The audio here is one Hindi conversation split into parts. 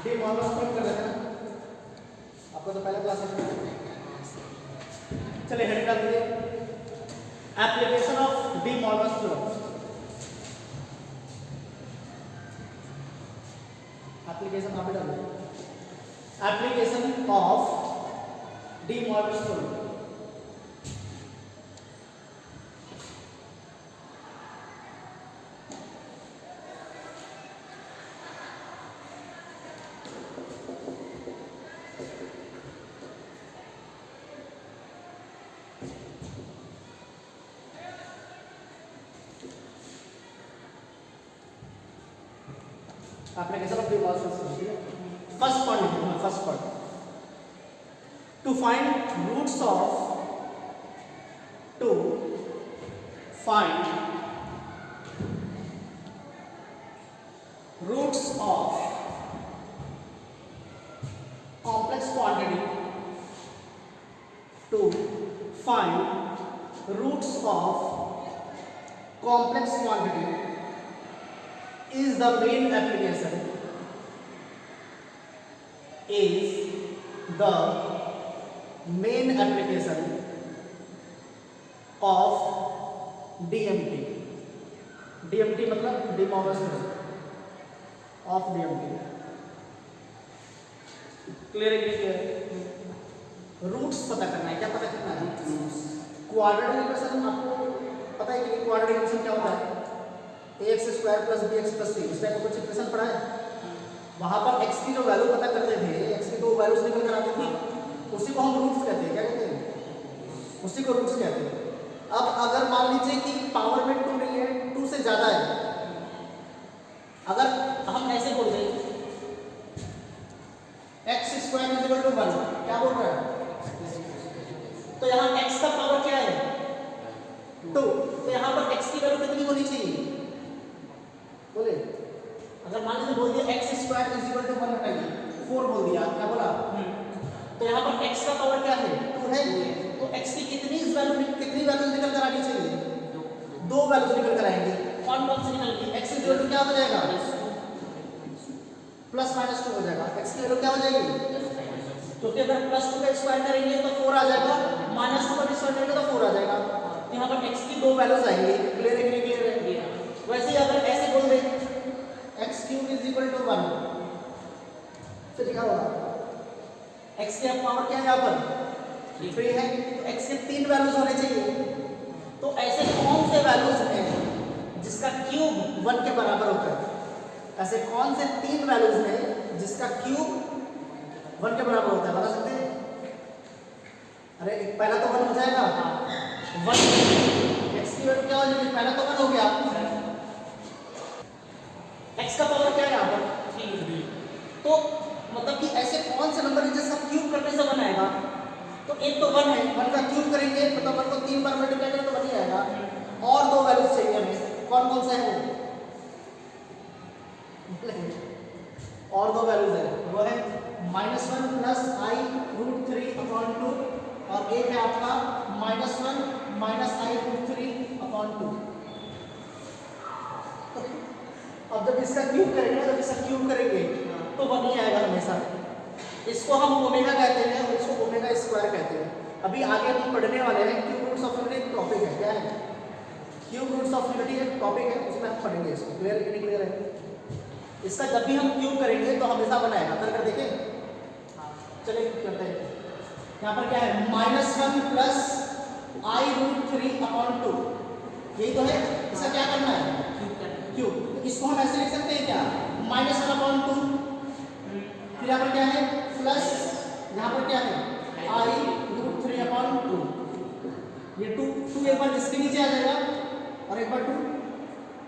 डी मॉर्गन लॉ कर रहे थे ना, आपको तो पहले क्लास में। चलिए हेडिंग डाल दीजिए, application of De Morgan law. Application आप डाल दीजिए, application of De Morgan law. Application of De Morgan law. First point लिखिए, first point, to find roots of, to find roots of complex quantity, to find roots of complex quantity is the main application, is the main application of DMT. DMT मतलब D Morgan law of DMT। Clear है? क्लियर। रूट्स पता करना है, क्या पता करना है? क्वाड्रेटिक इक्वेशन आपको पता है कि क्वाड्रेटिक इक्वेशन क्या होता है? ax square plus bx plus c, इस टाइप का कुछ इक्वेशन पढ़ा है? वहां पर x की जो वैल्यू पता करते थे, x की दो वैल्यूज निकल कर आती थी, उसी को हम रूट्स कहते हैं। क्या कहते हैं? उसी को रूट्स कहते हैं। अब अगर मान लीजिए कि पावर में 2 नहीं है, 2 से ज्यादा है, अगर हम ऐसे बोल दें x square is equal to 1, क्या बोल रहा है? तो यहाँ x का पावर क्या है? 2, तो यहाँ पर x की वैल्यू कितनी होनी चाहिए? बोले, अगर मान लीजिए बोल दिया x square is equal to 1 हटाइए, 4 बोल दिया, क्या बोला? तो यहाँ पर x का पावर क्या है? 2 है, तो x की कितनी वैल्यू निकल कर आनी चाहिए? 2 वैल्यूज निकल कर आएंगी। कौन कौन सी निकलेगी? x इज इक्वल टू क्या हो जाएगा? प्लस माइनस 2 हो जाएगा। x की वैल्यू क्या हो जाएगी? क्योंकि अगर प्लस 2 का स्क्वायर करेंगे तो 4 आ जाएगा, माइनस 2 का स्क्वायर करेंगे तो 4 आ जाएगा। तो यहाँ पर x की 2 वैल्यूज आएंगी। क्लियर है कि नहीं क्लियर है? वैसे ही अगर ऐसे बोल दें x cube is equal to 1, फिर क्या होगा? x की पावर क्या है यहाँ पर? 3 है, तो x के 3 वैल्यूज होने चाहिए। तो ऐसे कौन से वैल्यूज हैं जिसका क्यूब 1 के बराबर होता है? ऐसे कौन से 3 वैल्यूज हैं जिसका क्यूब 1 के बराबर होता है? बता सकते हैं? अरे पहला तो 1 हो जाएगा, 1 x की वैल्यू क्या हो जाएगी? पहला तो 1 हो गया, x का पावर क्या है यहाँ पर? 3। तो मतलब कि ऐसे कौन से नंबर है जिसका क्यूब करने से 1 आएगा? तो एक तो 1 है, 1 का क्यूब करेंगे मतलब 1 को 3 बार मल्टीप्लाई करें तो 1 ही आएगा। और 2 वैल्यूज चाहिए हमें, कौन कौन से हैं वो? और 2 वैल्यूज है, वो है -1 प्लस i रूट 3 अपॉन 2, और एक है आपका -1 माइनस i रूट 3 अपॉन 2। अब जब इसका क्यूब करेंगे तो 1 ही आएगा हमेशा। इसको हम ओमेगा कहते हैं और इसको ओमेगा स्क्वायर कहते हैं। अभी आगे हम पढ़ने वाले हैं cube roots of unity, topic है। क्या है? क्यूब रूट्स ऑफ यूनिटी एक टॉपिक है, उसमें हम पढ़ेंगे इसको। क्लियर है? क्लियर है? इसका जब भी हम क्यूब करेंगे तो हमेशा 1 आएगा। कर देखें, चलिए करते हैं। यहाँ पर क्या है? -1 प्लस i रूट 3 अपॉन 2, यही तो है। इसका क्या करना है? क्यूब। तो इसको हम ऐसे लिख सकते हैं क्या? -1 अपॉन 2, फिर यहाँ पर क्या है? प्लस, यहाँ पर क्या है? i root 3 upon 2। ये 2 एक बार इसके नीचे आ जाएगा और एक बार 2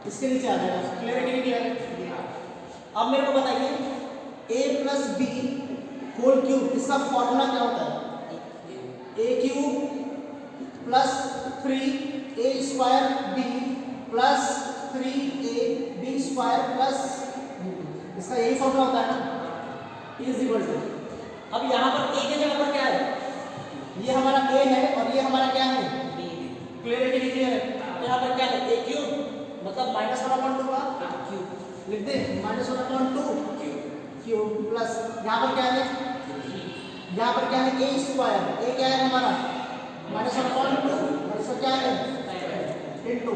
इसके नीचे आ जाएगा। क्लियर है कि नहीं क्लियर? अब मेरे को बताइए a plus B whole cube, इसका फॉर्मूला क्या होता है? a cube plus 3a square b plus 3ab square plus, इसका यही फॉर्मूला होता है ना, इज इक्वल टू। अब यहाँ पर a के जगह पर क्या है? ये हमारा a है और ये हमारा क्या है? क्लियर है कि नहीं क्लियर है? तो यहाँ पर क्या है? a क्यूब मतलब -1/2 का क्यूब लिख दे, -1/2 क्यूब प्लस यहाँ पर क्या है, यहाँ पर क्या है, ए स्क्वायर, ए क्या है हमारा -1/2, और इसका क्या है इनटू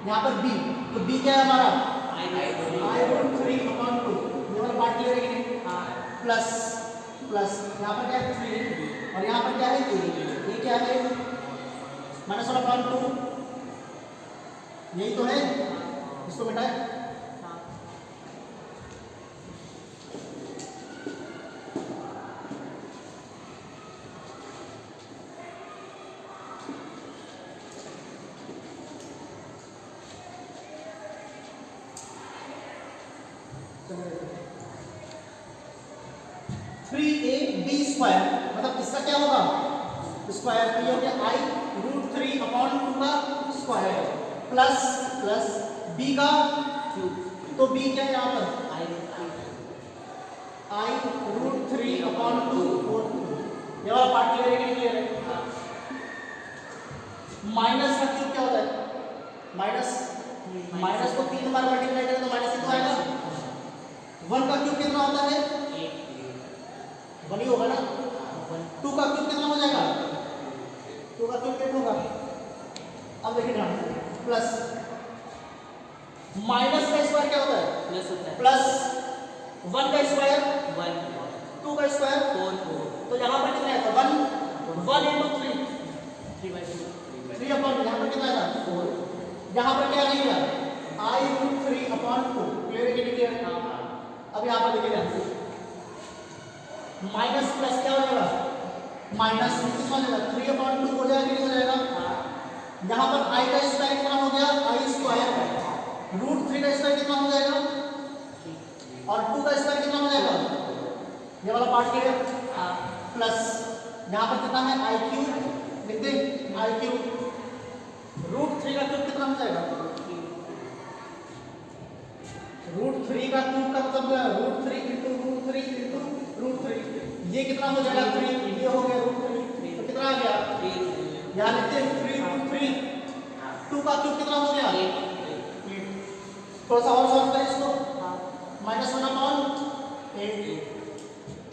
यहाँ पर बी, तो बी क्या है हमारा I√3/2, ये वाला पार्ट क्लियर है कि नहीं, प्लस प्लस यहाँ पर क्या है 3 और यहाँ पर क्या है ए क्या है -1/2, यही तो है, इसको मिटाए। थ्री ए बी स्क्वायर, मतलब इसका क्या होगा स्क्वायर, तो ये हो गया I√3/2 का स्क्वायर प्लस प्लस बी का क्यूब, तो बी क्या है यहाँ पर I√3/2, ये वाला पार्ट क्लियर है कि नहीं क्लियर है। माइनस का क्यूब क्या होता है, माइनस को 3 बार मल्टीप्लाई करें तो माइनस कितना आएगा, 1 का क्यूब कितना होता है 1 ही होगा ना, 2 का क्यूब कितना हो जाएगा, 2 का क्यूब कितना होगा, अब देखिए ना प्लस माइनस का स्क्वायर क्या होता है प्लस 1 का स्क्वायर 1, 2 का स्क्वायर 4, तो यहाँ पर कितना आएगा 1 × 3 3/2, यहाँ पर कितना आएगा 4, यहाँ पर क्या आएगा I√3/2, क्लियर है कि नहीं क्लियर है। अब यहाँ पर देखिए माइनस प्लस क्या हो जाएगा, माइनस कितना हो जाएगा 3/2 हो जाएगा कि नहीं हो जाएगा। यहाँ पर I का स्क्वायर कितना हो गया I², √3 का स्क्वायर कितना हो जाएगा और 2 का स्क्वायर कितना हो जाएगा, ये वाला पार्ट क्या है प्लस यहाँ पर कितना है I³ लिख दे, I³ √3 का क्यूब कितना हो जाएगा, √3 का क्यूब का मतलब √3 × √3 ये कितना हो जाएगा 3, ये हो गया √3, तो कितना आ गया यहाँ लिखते हैं 3√3, 2 का क्यूब कितना हो गया 8, थोड़ा सा और सॉल्व करें इसको, -1/8,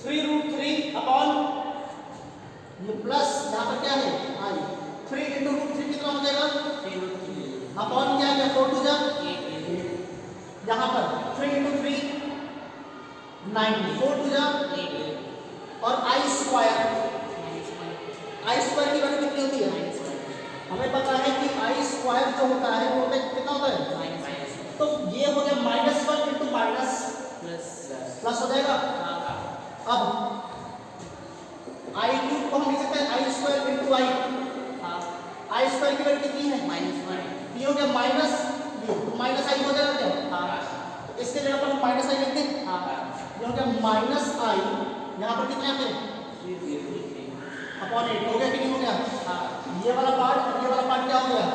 3√3/, ये प्लस यहाँ पर क्या है I, 3 × √3 कितना हो जाएगा अपॉन क्या है 4 2 जा 8, यहाँ पर 3 × 3 9, 4 2 जा 8 और I² की वैल्यू कितनी होती है, हमें पता है कि I² जो होता है वो कितना होता है, तो ये हो गया -1 × प्लस हो जाएगा। अब I³ को हम लिख सकते हैं I² × I, I² की वैल्यू कितनी है -1, ये हो गया माइनस, तो माइनस I हो जाएगा क्या, तो इसके जगह पर हम -I लिख दें, ये हो गया -I, यहाँ पर कितने आते हैं अपॉन 8, हो गया कि नहीं हो गया, ये वाला पार्ट क्या हो गया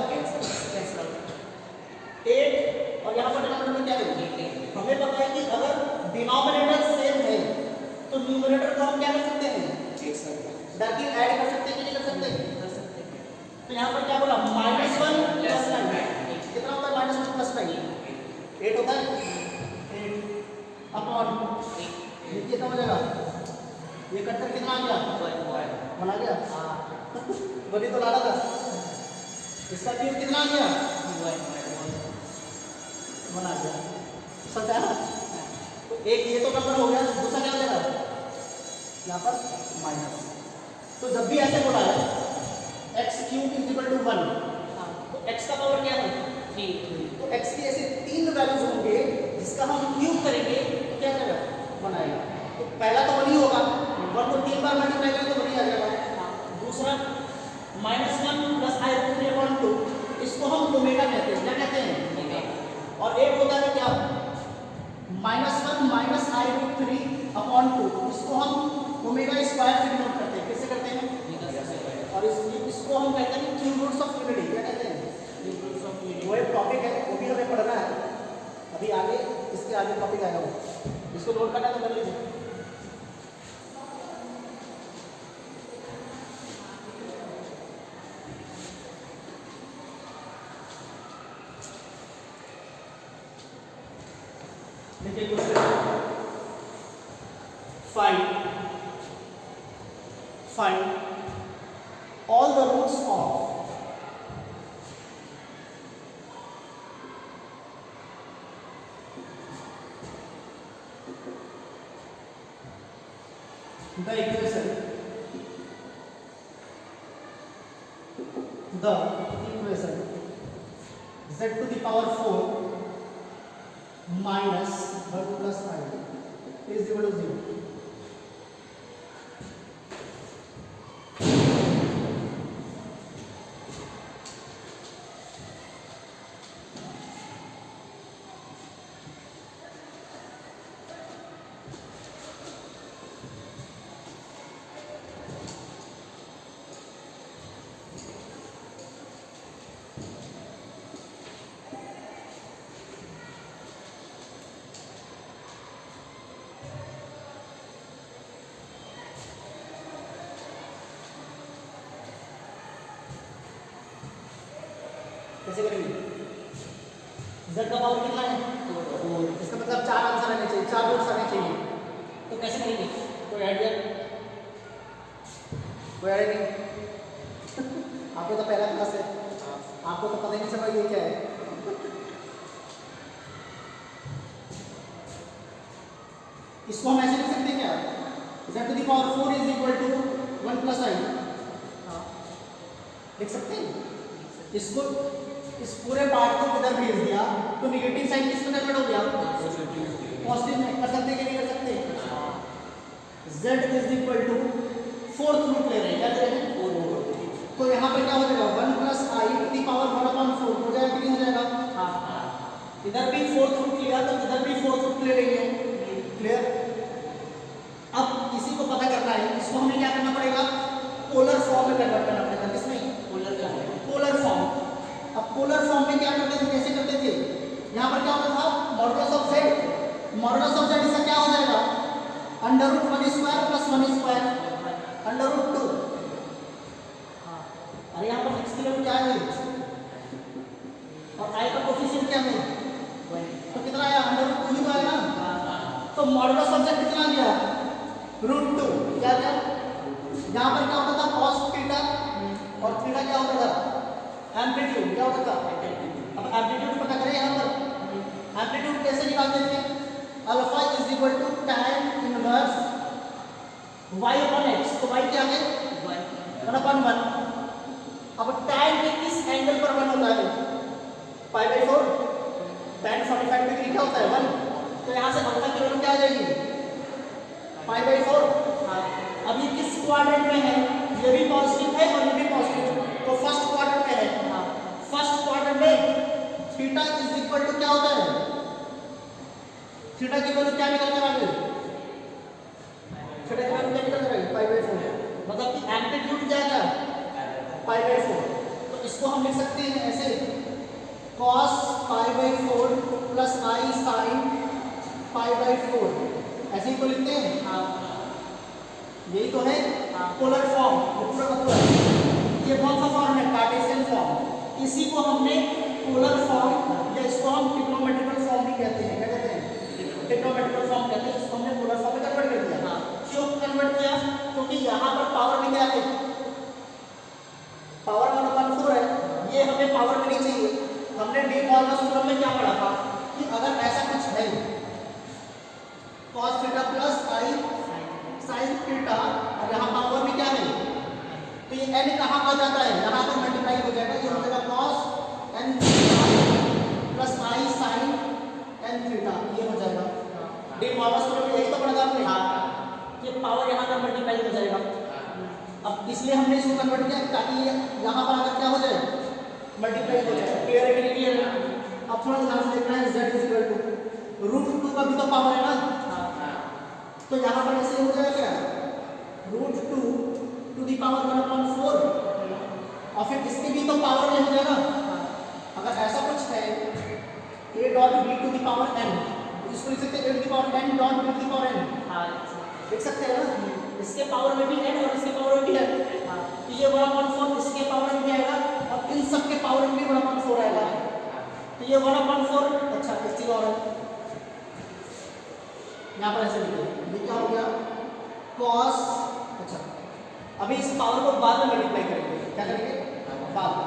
8 और यहाँ पर डिनोमिनेटर क्या है, हमें पता है कि अगर डिनोमिनेटर सेम है तो न्यूमरेटर को हम क्या कर सकते हैं डायरेक्टली ऐड कर सकते हैं कि नहीं कर सकते, तो यहाँ पर क्या बोला -1 + 9, कितना होता है -1 + 9 8 होता है, 8 अपॉन ये कितना हो जाएगा, ये कट्टर कितना आ गया 1 आ गया, वही तो लाना था, इसका क्यूब कितना आ गया 1 आ गया, समझा ना। तो एक ये तो नंबर हो गया, दूसरा क्या हो जाएगा यहाँ पर माइनस, तो जब भी ऐसे बोला है x³ = 1, तो x का पावर क्या है 3, तो x की ऐसे 3 वैल्यूज होंगे जिसका हम क्यूब करेंगे तो क्या जाएगा 1 आएगा, तो पहला तो 1 ही होगा, 1 को 3 बार मल्टीप्लाई करें तो 1 ही आ जाएगा। दूसरा -1 + I√3/2, इसको हम ओमेगा कहते हैं, क्या कहते हैं, और एक होता है क्या -1 - I√3/2, इसको हम ओमेगा स्क्वायर से डिनोट करते हैं, कैसे करते हैं, और इसको हम कहते हैं क्यूब रूट्स ऑफ यूनिटी, क्या कहते हैं वो एक टॉपिक है, वो भी हमें पढ़ना है अभी आगे, इसके आगे टॉपिक आएगा वो, इसको नोट करना तो कर लीजिए। देखिए find all the roots of the equation z to the power 4 minus 1 plus I is equal to 0. कैसे करेंगे? z का पावर कितना है? 4। इसका मतलब 4 आंसर आने चाहिए, 4 रूट्स आने चाहिए। तो कैसे करेंगे? कोई आइडिया? कोई आइडिया नहीं? आपको तो पहला क्लास है, आपको तो पता ही नहीं चला ये क्या है। इसको हम ऐसे लिख सकते हैं क्या? z to the power 4 is equal to 1 plus I। लिख सकते हैं? इसको इस पूरे पार्ट को किधर भेज दिया तो नेगेटिव साइन किस में कन्वर्ट हो गया? पॉजिटिव में। कर सकते कि नहीं कर सकते? z is equal to 4th root ले रहे हैं, क्या ले रहे हैं? 4 तो यहाँ पर क्या हो जाएगा? 1 plus i to the power 1/4 हो जाएगा कि नहीं हो जाएगा? इधर भी 4th रूट लिया तो इधर भी 4th रूट ले लेंगे। क्लियर? अब इसी को पता करना है, इसको हमें क्या करना पड़ेगा? पोलर फॉर्म में कन्वर्ट करना पड़ेगा। किसमें? Polar form. अब पोलर फॉर्म में क्या करते थे? कैसे करते थे? यहाँ पर क्या होता था? मॉडुलस ऑफ z इसका क्या हो जाएगा? √1² + 1² √2। अरे यहाँ पर x की वैल्यू क्या है और i का कोफिशिएंट क्या है? तो कितना आया? √2 ही तो आया ना। तो मॉडुलस ऑफ z कितना आ गया? √2। क्या क्या यहाँ पर क्या होता था? cos थीटा और थीटा क्या होता था? एम्पलीट्यूड। क्या होता था? अब एम्पलीट्यूड पता करें। यहाँ पर एम्पलीट्यूड कैसे निकालते थे? Alpha is equal to tan inverse y/x। तो y क्या है? 1/1। अब tan के किस एंगल पर 1 होता है? π/4। tan 45 डिग्री क्या होता है? 1। तो यहाँ से अल्फा की वैल्यू क्या आ जाएगी? π/4। अब ये किस क्वाड्रेंट में है? ये भी पॉजिटिव है और ये भी पॉजिटिव है, तो फर्स्ट क्वाड्रेंट में है। फर्स्ट क्वाड्रेंट में थीटा इज इक्वल टू क्या होता है? थीटा की वैल्यू क्या निकल कर आ गई? थीटा की वैल्यू क्या निकल कर आ गई? π/4। मतलब कि एम्पलीट्यूड क्या है? π/4। तो इसको हम लिख सकते हैं ऐसे cos π/4 प्लस I sin π/4। ऐसे ही तो लिखते हैं। यही तो है पोलर फॉर्म। ये कौन सा फॉर्म है? Cartesian form. इसी को हमने पोलर फॉर्म या इसको हम ट्रिग्नोमेट्रिकल फॉर्म भी कहते हैं। क्या कहते हैं? ट्रिग्नोमेट्रिकल फॉर्म कहते हैं। इसको हमने पोलर फॉर्म में कन्वर्ट कर दिया। क्यों कन्वर्ट किया? क्योंकि यहाँ पर पावर में क्या है? पावर 1/4 है। ये हमें पावर में नहीं चाहिए। हमने डी मॉर्गन थ्योरम में क्या पढ़ा था कि अगर ऐसा कुछ है cos theta plus I sin theta और यहाँ पावर में क्या है? तो ये n कहाँ आ जाता है? यहाँ पर मल्टीप्लाई हो जाएगा। ये हो जाएगा cos n plus I sin n theta. ये हो जाएगा। डी मॉर्गन थ्योरम में यही तो पढ़ा था हमने कि पावर यहाँ पर मल्टीप्लाई हो जाएगा। अब इसलिए हमने इसको कन्वर्ट किया ताकि यहाँ पर आकर क्या हो जाए? मल्टीप्लाई हो जाए। क्लियर है कि नहीं क्लियर है? अब थोड़ा ध्यान से देखना है z इज इक्वल टू √2 का भी तो पावर है ना। तो यहाँ पर ऐसे हो जाएगा क्या? √2 टू दी पावर 1/4 और फिर इसके भी तो पावर में हो जाएगा। अगर ऐसा कुछ है a dot b to the power n, तो इसको लिख सकते हैं a to the power n dot b to the power n। लिख सकते हैं ना? इसके पावर में भी n और इसके पावर में भी n। तो ये 1/4 इसके पावर में भी आएगा और इन सब के पावर में भी 1/4 आएगा। तो ये 1/4। अच्छा एक चीज और है, यहाँ पर ऐसे लिखिए। ये क्या हो गया? कॉस, अच्छा अभी इस पावर को बाद में मल्टीप्लाई करेंगे, क्या करेंगे बाद में।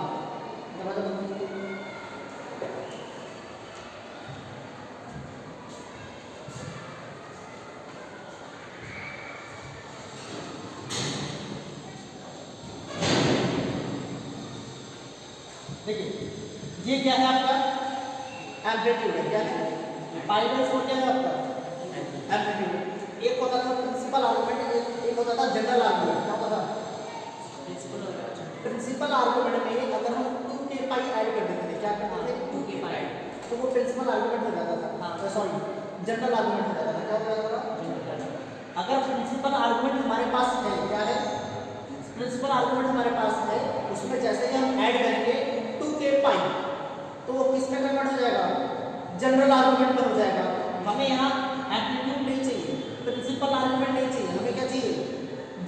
देखिए ये क्या है आपका एम्पलीट्यूड है, क्या है पाई बाई 4 क्या है आपका एम्पलीट्यूड। एक होता था प्रिंसिपल आर्गुमेंट, एक होता था जनरल आर्गुमेंट। क्या होता था प्रिंसिपल आर्गुमेंट में अगर हम 2 के पाई ऐड कर देते थे, क्या करते थे 2 के पाई, तो वो प्रिंसिपल आर्गुमेंट हो जाता था, सॉरी जनरल आर्गुमेंट हो जाता था। क्या हो जाता था अगर प्रिंसिपल आर्गुमेंट हमारे पास है, क्या है प्रिंसिपल आर्गुमेंट हमारे पास है, उसमें जैसे ही हम ऐड करेंगे 2 के पाई तो वो किस में कन्वर्ट हो जाएगा जनरल आर्गुमेंट में हो जाएगा। हमें यहाँ एम्पलीट्यूड नहीं चाहिए, प्रिंसिपल आर्गुमेंट नहीं चाहिए, हमें क्या चाहिए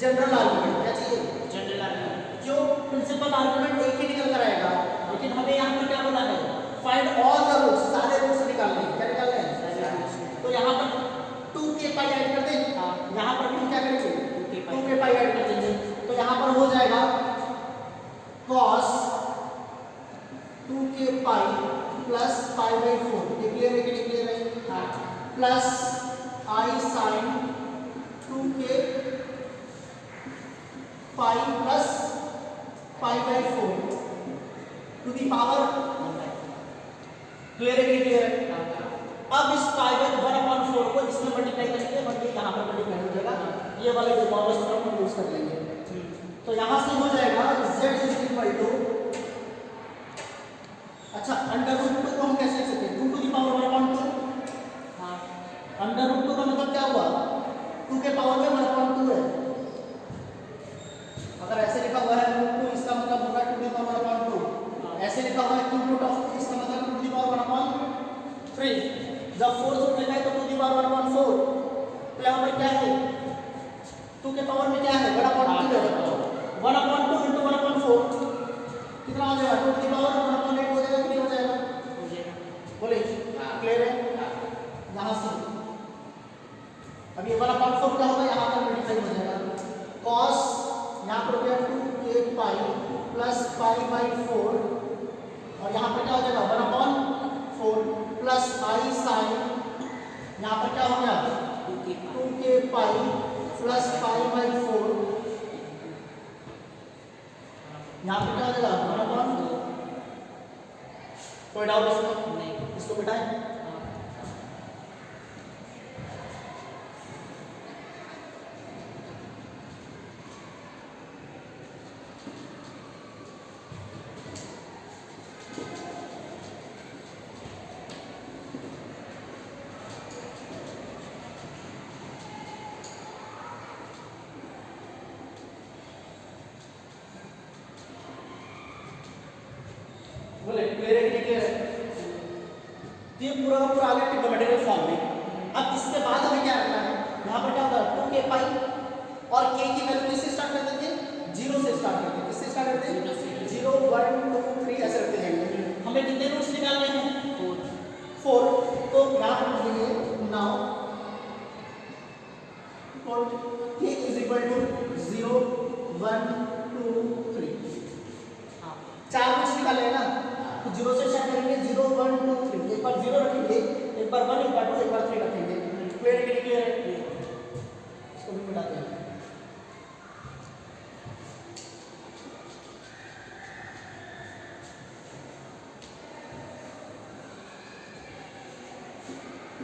जनरल आर्गुमेंट। क्या चाहिए जनरल आर्गुमेंट। क्यों प्रिंसिपल आर्गुमेंट एक ही निकल कर आएगा, लेकिन हमें यहाँ पर क्या बोला है फाइंड ऑल द रूट्स, सारे रूट्स निकालने हैं। क्या निकालने हैं तो यहाँ पर 2 के पाई ऐड कर दें, यहाँ पर भी क्या करेंगे 2 के पाई ऐड कर देंगे, तो यहाँ पर हो जाएगा cos 2 के pi plus pi by 4, clear है कि नहीं क्लियर है, प्लस आई साइन 2 के pi plus pi by 4 to the power, clear है कि नहीं क्लियर है। अब इस पाई बाई 1/4 को इसमें मल्टीप्लाई करेंगे और ये यहाँ पर मल्टीप्लाई हो जाएगा, ये वाले जो पावर हम यूज कर लेंगे। तो यहाँ से हो जाएगा z इज इक्वल टू, अच्छा अंडर रूट 2 को हम कैसे लिख सकते हैं 2 to the power 1/2, under root 2 का मतलब क्या हुआ 2 के पावर में 1/2 है। अगर ऐसे लिखा हुआ है रूट 2 इसका मतलब होगा 2 टू दी पावर 1/2, ऐसे लिखा हुआ है क्यूब रूट ऑफ 2 इसका मतलब 2 टू दी पावर 1/3, जब फोर्थ रूट लिखा है तो 2 टू दी पावर 1/4, तो यहाँ पर क्या है 2 के पावर में क्या है 1/2 है, 1/2 into 1/4 कितना हो जाएगा 2 टू दी पावर 1/8 हो जाएगा कि नहीं हो जाएगा, बोले क्लियर है। यहाँ से अब ये 1/4 क्या होगा यहाँ पर मल्टीप्लाई हो जाएगा, cos यहाँ पर हो गया 2 के पाई प्लस पाई बाई 4 और यहाँ पर क्या हो जाएगा 1/4 प्लस आई साइन, यहाँ पर क्या हो गया 2 के पाई प्लस पाई बाई 4, यहाँ पे क्या हो जाएगा 1/2। कोई डाउट इसमें नहीं, इसको बिठाएं। बोले क्लियर है कि नहीं क्लियर है। तो ये पूरा पूरा आ गया ट्रिग्नोमेट्रिकल फॉर्म में। अब इसके बाद हमें क्या रखना है, यहाँ पर क्या होगा 2 के पाई और k की वैल्यू किससे स्टार्ट करते थे 0 से स्टार्ट करते, किससे स्टार्ट करते 0 1 2 3 ऐसे रखते जाएंगे। हमें कितने रूट्स निकालने हैं 4, तो यहाँ पर लिखिए now k is equal to 0 1 2 3, 4 roots निकाले हैं ना, तो 0 से स्टार्ट करेंगे 0 1 2 3, एक बार 0 रखेंगे, एक बार 1, एक बार 2, एक बार 3 रखेंगे। क्लियर है कि नहीं क्लियर है, इसको भी मिटाते हैं।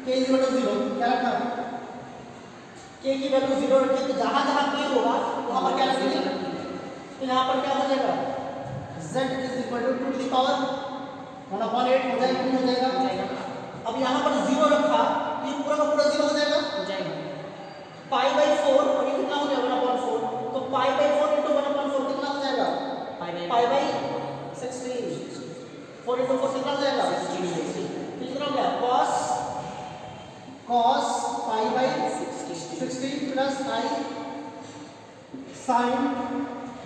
k इज इक्वल टू 0 क्या रखा, k की वैल्यू 0 रखिए, तो जहां जहां k होगा वहां पर क्या रखेंगे, तो यहां पर क्या हो जाएगा z is equal to 2 to the power 1/8 हो जाएगा, नहीं हो जाएगा। अब यहाँ पर 0 रखा तो ये पूरा का पूरा 0 हो जाएगा, पाई बाई 4 और ये कितना हो गया 1/4, तो पाई बाई 4 into 1/4 कितना हो जाएगा पाई बाई 16, 4 into 4 कितना हो जाएगा 16, कितना हो गया cos pi by 16 plus i sine,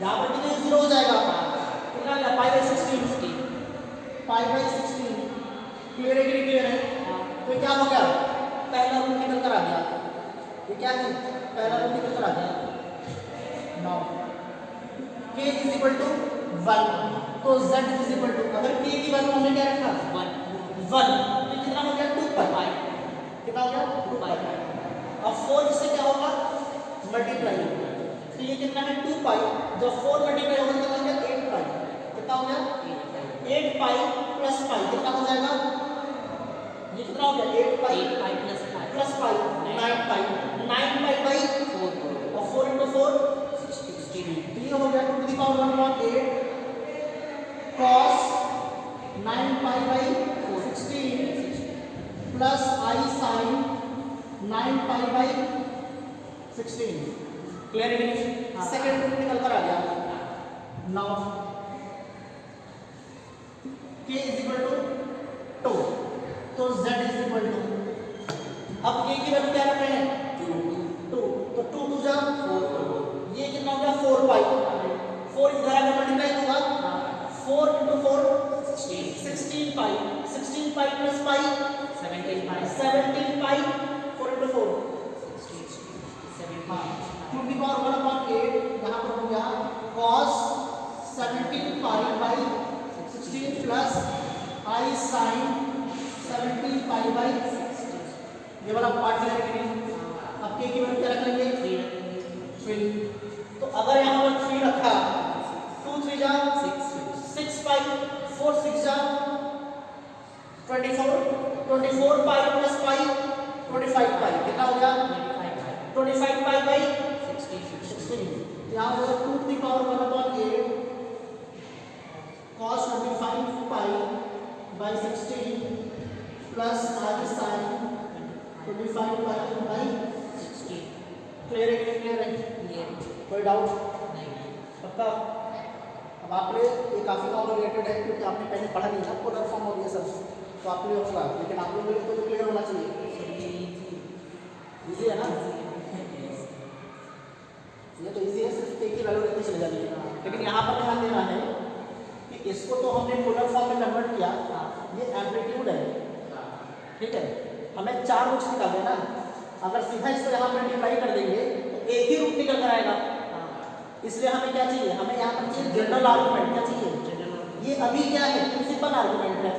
यहाँ पर कितने 0 हो जाएगा कितना गया pi by 16, pi by 16। Clear है कि नहीं क्लियर है। तो क्या हो गया पहला रूट निकल कर आ गया, ये क्या है, पहला रूट निकल कर आ गया। Now k is equal to 1, तो z इज इक्वल टू, अगर k की वैल्यू हमने क्या रखा 1, तो कितना हो गया 2 पाई, कितना हो गया 2 पाई। अब 4 इससे क्या होगा मल्टीप्लाई, तो ये कितना है 2 पाई, जब 4 मल्टीप्लाई होगा कितना हो गया 8 पाई, कितना हो गया 8 पाई प्लस पाई, कितना हो जाएगा ये कितना हो गया 8 पाई plus pi 9 pi, 9 pi by 4, और 4 into 4 16, तो ये हो गया 2 to the power 1/8 cos 9 pi by 16 plus I sin 9 pi by 16। Clear है कि नहीं? सेकंड रूट निकल कर आ गया। Now k is equal to 2, तो z इज इक्वल टू, अब k की वैल्यू क्या रख रहे हैं 2, तो 2 2 जा 4, ये कितना हो गया 4 पाई, 4 इधर आगे मल्टीप्लाई होगा 4 into 4 16 पाई, 16 पाई प्लस पाई 17 पाई 4 into 4 हाँ 2 की पावर 1/8, यहाँ पर हो गया cos 17 pi by 16 plus I sin 17 pi by 16, ये वाला पार्ट है कि नहीं? अब k की वैल्यू क्या रख लेंगे 3, तो अगर यहाँ पर 3 रखा 2 3 जा 6 पाई 4 6 जा 24 पाई प्लस पाई 25 पाई, कितना हो गया 25 पाई बाई 16, यहाँ हो गया 2 to the power 1/8 cos 25 pi by 16 plus I sin 25 pi by 16। Clear है? क्लियर है? कोई डाउट पक्का? अब आपने ये काफ़ी कॉम्प्लिकेटेड है क्योंकि आपने पहले पढ़ा नहीं था पोलर फॉर्म और ये सब, तो आपके लिए होगा, लेकिन आप लोगों को तो क्लियर होना चाहिए। इजी है ना? ये तो इजी है, सिर्फ k की वैल्यू लेते चले जानी है, लेकिन यहाँ पर ध्यान देना है कि इसको तो हमने पोलर फॉर्म में कन्वर्ट किया, ये एम्पलीट्यूड है, ठीक है, हमें 4 रूट्स निकालने ना, अगर सीधा इसको यहाँ मल्टीप्लाई कर देंगे तो एक ही रूट निकल कर आएगा, इसलिए हमें क्या चाहिए, हमें यहाँ पर चाहिए जनरल आर्गुमेंट, क्या चाहिए, ये अभी क्या है प्रिंसिपल आर्गुमेंट है,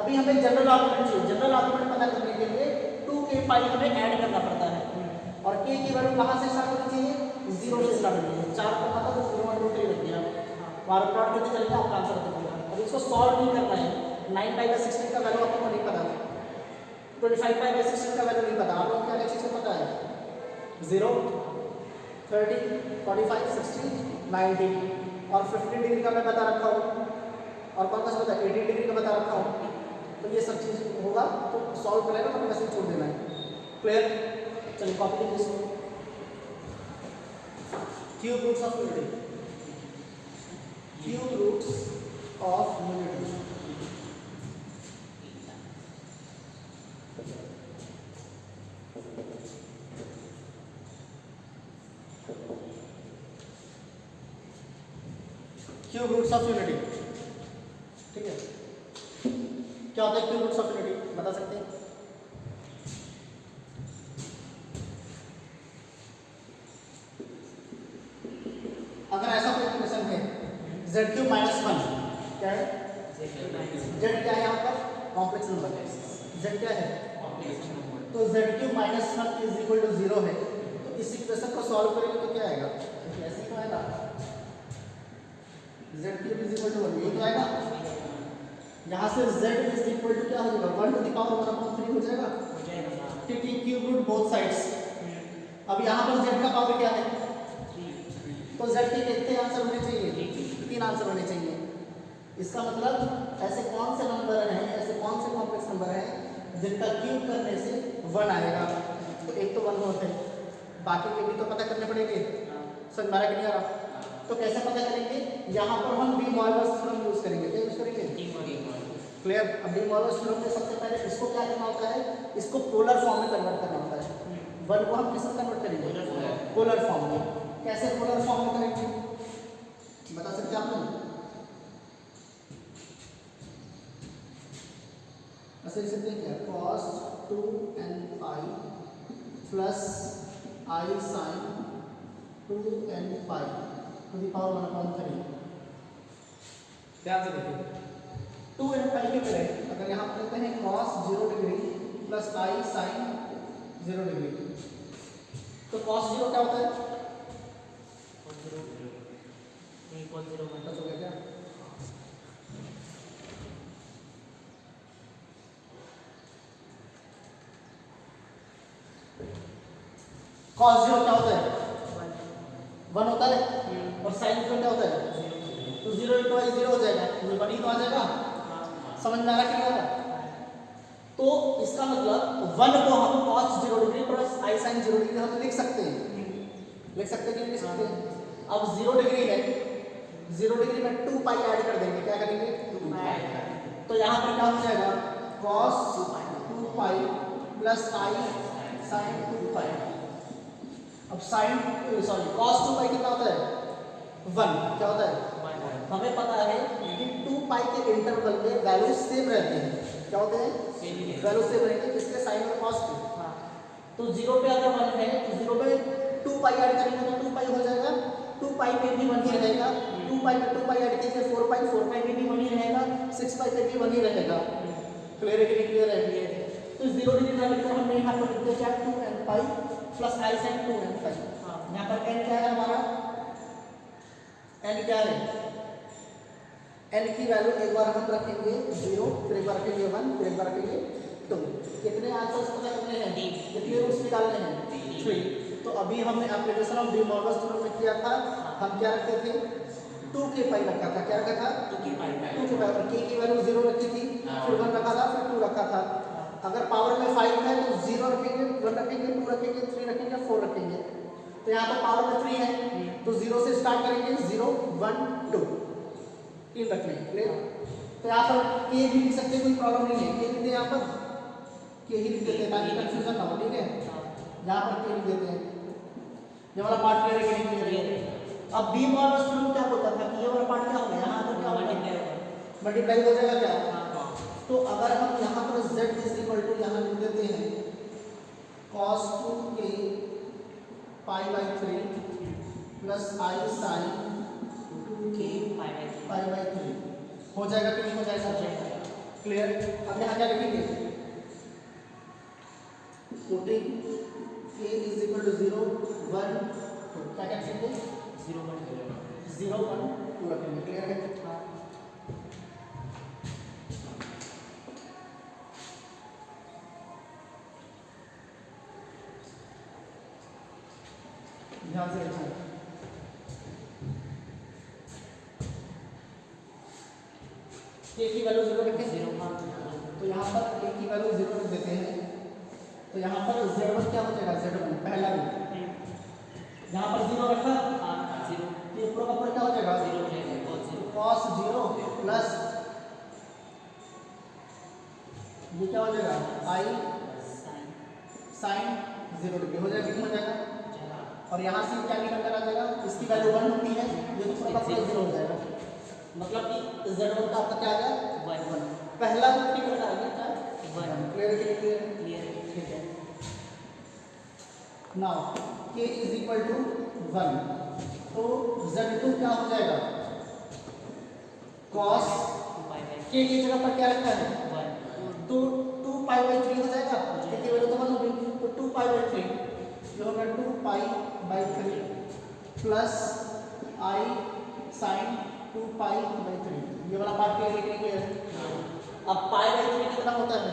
अभी हमें जनरल आर्गुमेंट चाहिए। जनरल आर्गुमेंट पता करने के लिए 2k पाई हमें ऐड करना पड़ता है, और k की वैल्यू कहाँ से स्टार्ट होनी चाहिए 0 से स्टार्ट होनी चाहिए, 4 का था तो 0 1 2 3 रख दिया, बार प्लॉट करते चलेंगे आपका आंसर दे देगा। अब इसको सॉल्व नहीं करना है, 9 पाई बाई 16 का वैल्यू आपको नहीं पता, 25 पाई बाई 16 का वैल्यू नहीं पता, आप लोगों को क्या चीज़ को पता है 0 30 45 60 90 और 15 डिग्री का मैं बता रखा हूँ, और कौन सा बता 80 डिग्री का बता रखा हूँ, तो ये सब चीज़ होगा तो सॉल्व करेगा तो वैसे छोड़ देना है। क्लियर? चलिए कॉपी कीजिए इसको, cube roots of unity, cube roots of unity. Cube roots of unity, ठीक है, क्या होता है क्यूब रूट्स ऑफ यूनिटी बता सकते हैं? अगर ऐसा कोई इक्वेशन है z³ -1, क्या है z क्या है यहाँ पर कॉम्प्लेक्स नंबर है, z क्या है तो z³ -1 इज इक्वल टू 0 है, तो इस इक्वेशन को सॉल्व करेंगे तो क्या आएगा, ऐसे ही तो आएगा z³ इज इक्वल टू 1, ये तो आएगा, यहाँ से z इज इक्वल टू क्या हो जाएगा 1 to the power 1/3 हो जाएगा, ठीक है, क्यूब रूट बोथ साइड्स। अब यहाँ पर z का पावर क्या है, तो z के कितने आंसर होने चाहिए 3 आंसर होने चाहिए। इसका मतलब ऐसे कौन से नंबर हैं, ऐसे कौन से कॉम्प्लेक्स नंबर हैं जिनका क्यूब करने से 1 आएगा, तो एक तो 1 होते हैं, बाकी के भी तो पता करने पड़ेंगे, समझ में आ रहा कि नहीं आ रहा? तो कैसे पता करेंगे, यहाँ पर हम डी मॉर्गन थ्योरम यूज करेंगे, क्या यूज करेंगे क्लियर? अब डी मॉर्गन थ्योरम में सबसे पहले इसको क्या करना होता है, इसको पोलर फॉर्म में कन्वर्ट करना होता है, 1 को हम किस में कन्वर्ट करेंगे पोलर फॉर्म में। कैसे पोलर फॉर्म में करेंगे बता सकते हैं आप लोग? ऐसे लिख सकते हैं क्या cos 2npi plus i sine 2n pi to the power 1/3। ध्यान से देखिए 2n पाई के करें अगर यहाँ पर लेते हैं cos 0 degree plus i sign 0 degree, तो cos 0 क्या होता है? cos 0 मतलब हो गया क्या? cos 0 क्या होता है? 1 होता है। और sin 0 क्या होता है? तो 0 × i 0 हो जाएगा, तो 1 ही तो आ जाएगा। समझ में आ रहा कि नहीं आ रहा? तो इसका मतलब 1 को हम cos 0 degree plus i sin 0 degree हम लिख सकते हैं। लिख सकते हैं कि नहीं लिख सकते हैं? अब 0 डिग्री है, 0 डिग्री में 2 पाई ऐड कर देंगे। क्या करेंगे? 2 पाई। तो यहाँ पर क्या हो जाएगा? cos 2 pi plus i sin 2 पाई। अब sin cos 2 पाई कितना होता है? 1। क्या होता है? हमें पता है कि 2 पाई के इंटरवल में वैल्यू सेम रहते हैं। क्या होते हैं? वैल्यू सेम रहेंगे किसके? साइन और cos के। तो 0 पे अगर 1 है तो 0 पे 2 पाई ऐड करेंगे तो 2 पाई हो जाएगा। 2 पाई पे भी 1 ही रहेगा। 2 पाई पे 2 पाई ऐड कीजिए 4 पाई पे भी 1 ही रहेगा। 6 पाई पे भी 1 ही रहेगा। क्लियर है कि नहीं क्लियर है? तो 0 डिग्री ना लिखकर हमने यहाँ पर लिख दिया क्या? 2n pi plus i sin 2n पाई। यहाँ पर n क्या है हमारा? n क्या है? n की वैल्यू एक बार हम रखेंगे 0, फिर एक बार रखेंगे 1, फिर एक बार रखेंगे 2। कितने आंसर्स पता करने हैं? कितने रूट्स निकालने हैं? 3। तो अभी हमने application of De Morgan theorem में किया था, हम क्या रखते थे? 2 के पाई रखा था। क्या रखा था? 2 के पाई। k की वैल्यू 0 रखी थी, फिर 1 रखा था, फिर 2 रखा था। अगर पावर में 5 है तो 0 रखेंगे, 1 रखेंगे, 2 रखेंगे, 3 रखेंगे, 4 रखेंगे। तो यहाँ पर पावर में 3 है तो 0 से स्टार्ट करेंगे। 0 1 2 3 रख लेंगे। क्लियर? तो यहाँ पर k भी लिख सकते हैं, कोई प्रॉब्लम नहीं है। k लिख दें, यहाँ पर k ही लिख देते हैं ताकि कंफ्यूजन ना हो। ठीक है, यहाँ पर k लिख देते हैं। ये वाला पार्ट क्लियर है कि नहीं क्लियर है? अब बी मॉडल थ्योरम क्या बोलता था कि ये वाला पार्ट क्या होगा? यहाँ पर क्या होगा? मल्टीप्लाई हो जाएगा क्या? तो अगर हम यहाँ पर z यहाँ लिख देते हैं cos 2k π/3 plus i sin 2k π/3 हो जाएगा कि नहीं हो जाएगा? क्लियर? अब यहाँ क्या लिखेंगे? पुटिंग k = 0 1 2 क्या लिखेंगे? 0 1 2 रखेंगे। क्लियर है? ध्यान से देखिए k की वैल्यू 0 रखें। 0 तो यहाँ पर k की वैल्यू 0 रख देते हैं। तो यहाँ पर z1 क्या हो जाएगा? z1 पहला रूट यहाँ पर 0 रखा 0 तो ऊपर का क्या हो जाएगा? 0 cos 0 प्लस ये क्या हो जाएगा? i sin 0 डिग्री हो जाएगा। कितना हो जाएगा? और यहाँ से क्या निकल कर आ जाएगा? इसकी वैल्यू 1 होती है, ये दूसरा का पूरा 0 हो जाएगा। मतलब कि z1 का आपका क्या आ गया? 1 पहला रूट निकल कर आ गया क्या? 1। क्लियर है? क्लियर है। ठीक है। नाउ k = 1 तो z2 क्या हो जाएगा? cos k की जगह पर क्या रखा है? 1 तो 2 π/3 हो जाएगा। k की वैल्यू तो 1 होगी तो 2 π/3 ये होगा 2 π/3 प्लस i sin 2 π/3। ये वाला पार्ट क्लियर है कि नहीं क्लियर है? अब π/3 कितना होता है?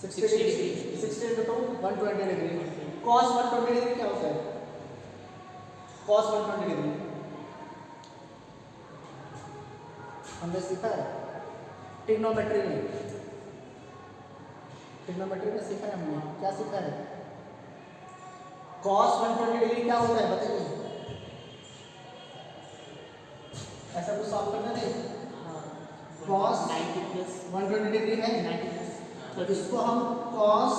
60 degree. 60 into 120 degree. cos 120 degree क्या होता है? cos 120 डिग्री हमने सीखा है ट्रिग्नोमेट्री में। ट्रिग्नोमेट्री में सीखा है हमने। क्या सीखा है? cos 120 डिग्री क्या होता है बताइए? ऐसा कुछ सॉल्व करना नहीं। cos 120 डिग्री है तो इसको हम cos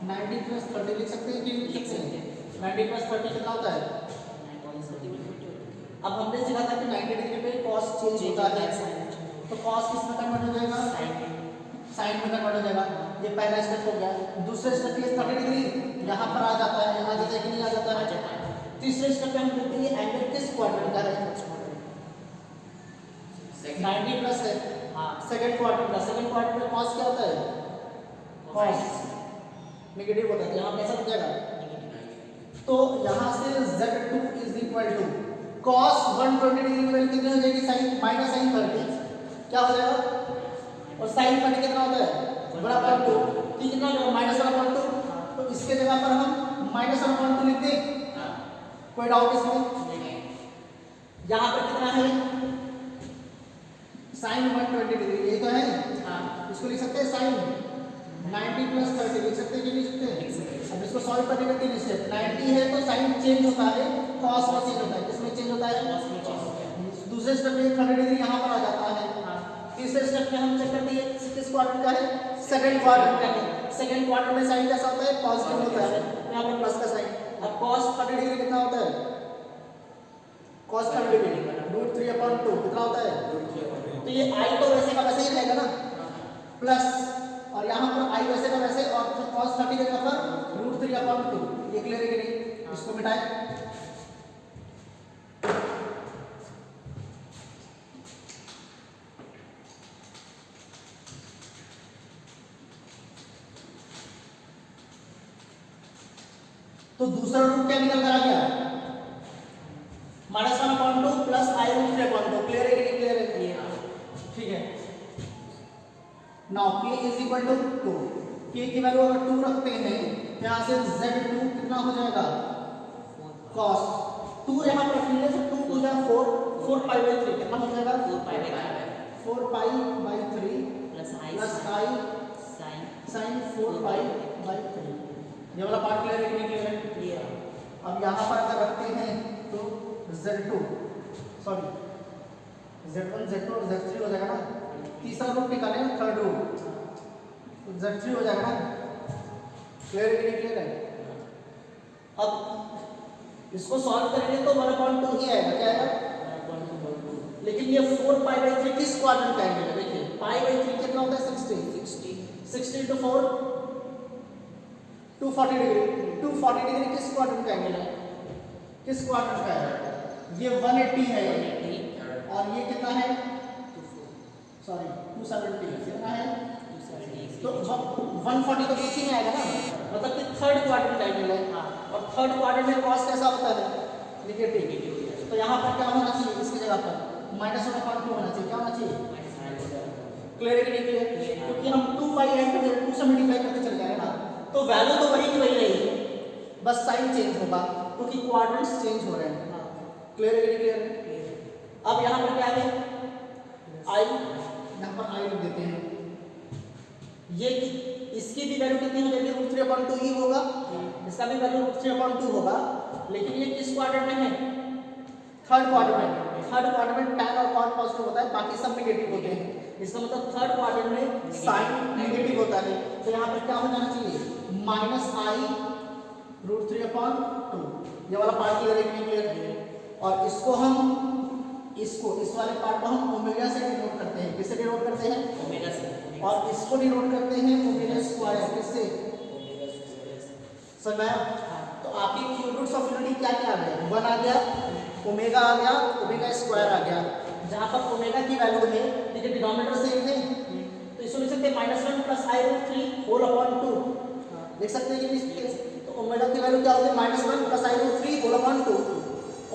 90 + 30 लिख सकते हैं कि लिख सकते हैं? 90 + 30 कितना होता है? अब हमने सीखा था कि 90 डिग्री पे cos चेंज होता है तो cos किस में कन्वर्ट हो जाएगा? sin में कन्वर्ट हो जाएगा। ये पहला स्टेप हो गया। दूसरा स्टेप ये 30 डिग्री यहाँ पर आ जाता तीसरे स्टेप में हम देखते हैं ये एंगल किस क्वाड्रेंट का है, 90 प्लस है, हाँ सेकंड क्वाड्रेंट का। सेकंड क्वाड्रेंट में कॉस क्या होता है, कॉस नेगेटिव होता है, यहाँ कैसा हो जाएगा, तो यहाँ से Z2 is equal to cos 120 degree की वैल्यू कितनी हो जाएगी, साइन माइनस साइन 30 क्या हो जाएगा, और साइन 30 कितना होता है, बराबर 2, तो कितना हो जाएगा माइनस 1/2, तो इसके जगह पर हम माइनस 1/2 लिख दें, कोई डाउट इसमें, यहाँ पर कितना है साइन 120 डिग्री, ये तो है, इसको लिख सकते हैं साइन 90 प्लस 30 लिख सकते हैं कि नहीं लिख सकते, अब इसको सॉल्व करने का 3 स्टेप, 90 है तो साइन चेंज होता है, कॉस में चेंज होता है, किसमें चेंज होता है, दूसरे स्टेप में 30 डिग्री यहाँ पर आ जाता है, तीसरे स्टेप में हम चेक करते हैं किस क्वाड्रेंट का है, सेकंड क्वाड्रेंट का है, सेकंड क्वाड्रेंट में साइन कैसा होता है, पॉजिटिव होता है, यहाँ पर प्लस का साइन, अब cos 30 डिग्री कितना होता है, cos 30 डिग्री √3/2 कितना होता है, तो ये i तो वैसे का वैसे ही रहेगा ना, प्लस और यहाँ पर i वैसे का वैसे, और cos 30 की जगह पर √3/2, ये क्लियर है कि नहीं, इसको मिटाएं, तो दूसरा रूट क्या निकल कर आ गया, -1/2 प्लस i √3/2, क्लियर है कि नहीं क्लियर है, ठीक है। Now k is equal to 2, k की वैल्यू अगर 2 रखते हैं यहाँ से Z2 कितना हो जाएगा, cos 2 यहाँ पर रखेंगे तो 2 हो जाएगा 4π/3 कितना हो जाएगा, 4π/3 प्लस i sin 4π/3, ये वाला पार्ट क्लियर है कि नहीं क्लियर है, क्लियर। अब यहाँ पर अगर रखते हैं तो Z2 सॉरी Z1 Z2 और Z3 हो जाएगा ना, तीसरा रूट निकालें थर्ड रूट, तो Z3 हो जाएगा ना, क्लियर है कि नहीं क्लियर है। अब इसको सॉल्व करेंगे तो 1/2 ही आएगा, क्या आएगा, लेकिन ये 4π/3 किस क्वाड्रेंट का एंगल है, देखिए π/3 कितना होता है 60 into 4 240 डिग्री, 240 डिग्री किस क्वाड्रेंट का एंगल है, किस क्वाड्रेंट का है, ये 180 है और ये कितना है, सॉरी 270 कितना है, तो 140 तो किसी में आएगा ना, मतलब कि थर्ड क्वाड्रेंट एंगल है, और थर्ड क्वाड्रेंट में कॉस कैसा होता है, नेगेटिव, तो यहाँ पर क्या होना चाहिए, इसकी जगह पर -1/2 होना चाहिए, क्या होना चाहिए, क्लियर है कि नहीं क्लियर, क्योंकि हम 2π ऐड करते 2 से मल्टीप्लाई करते चल जाएगा ना, तो वैल्यू तो वही की वही रहेगी, बस साइन चेंज होगा क्योंकि क्वाड्रेंट्स चेंज हो रहे हैं, क्लियर है कि नहीं क्लियर है। अब यहाँ पर क्या है, i, यहाँ पर i लिख देते हैं, ये इसकी भी वैल्यू कितनी हो जाएगी, √3/2 ही होगा, इसका भी वैल्यू √3/2 होगा, लेकिन ये किस क्वाड्रेंट में है, थर्ड क्वाड्रेंट में, थर्ड क्वाड्रेंट में tan और cot पॉजिटिव होता है, बाकी सब नेगेटिव होते हैं, इसका मतलब थर्ड क्वाड्रेंट में साइन नेगेटिव होता है, तो यहाँ पर क्या हो जाना चाहिए, -i √3/2, ये वाला पार्ट क्लियर है कि नहीं क्लियर, और इसको हम इस वाले पार्ट को हम ओमेगा से डिनोट करते हैं, किससे डिनोट करते हैं, ओमेगा से, और इसको डिनोट करते हैं ओमेगा स्क्वायर, किससे, समझ आया, तो आपकी क्यूब रूट्स ऑफ यूनिटी क्या क्या आ गया, 1 आ गया, ओमेगा आ गया, ओमेगा स्क्वायर आ गया, जहाँ पर ओमेगा की वैल्यू है, देखिए डिनोमिनेटर सेम है, तो इसको लिख सकते हैं -1 प्लस i √3 होल अपॉन 2, देख सकते हैं कि तो ओमेगा की वैल्यू क्या होती है, -1 plus i √3 whole upon 2,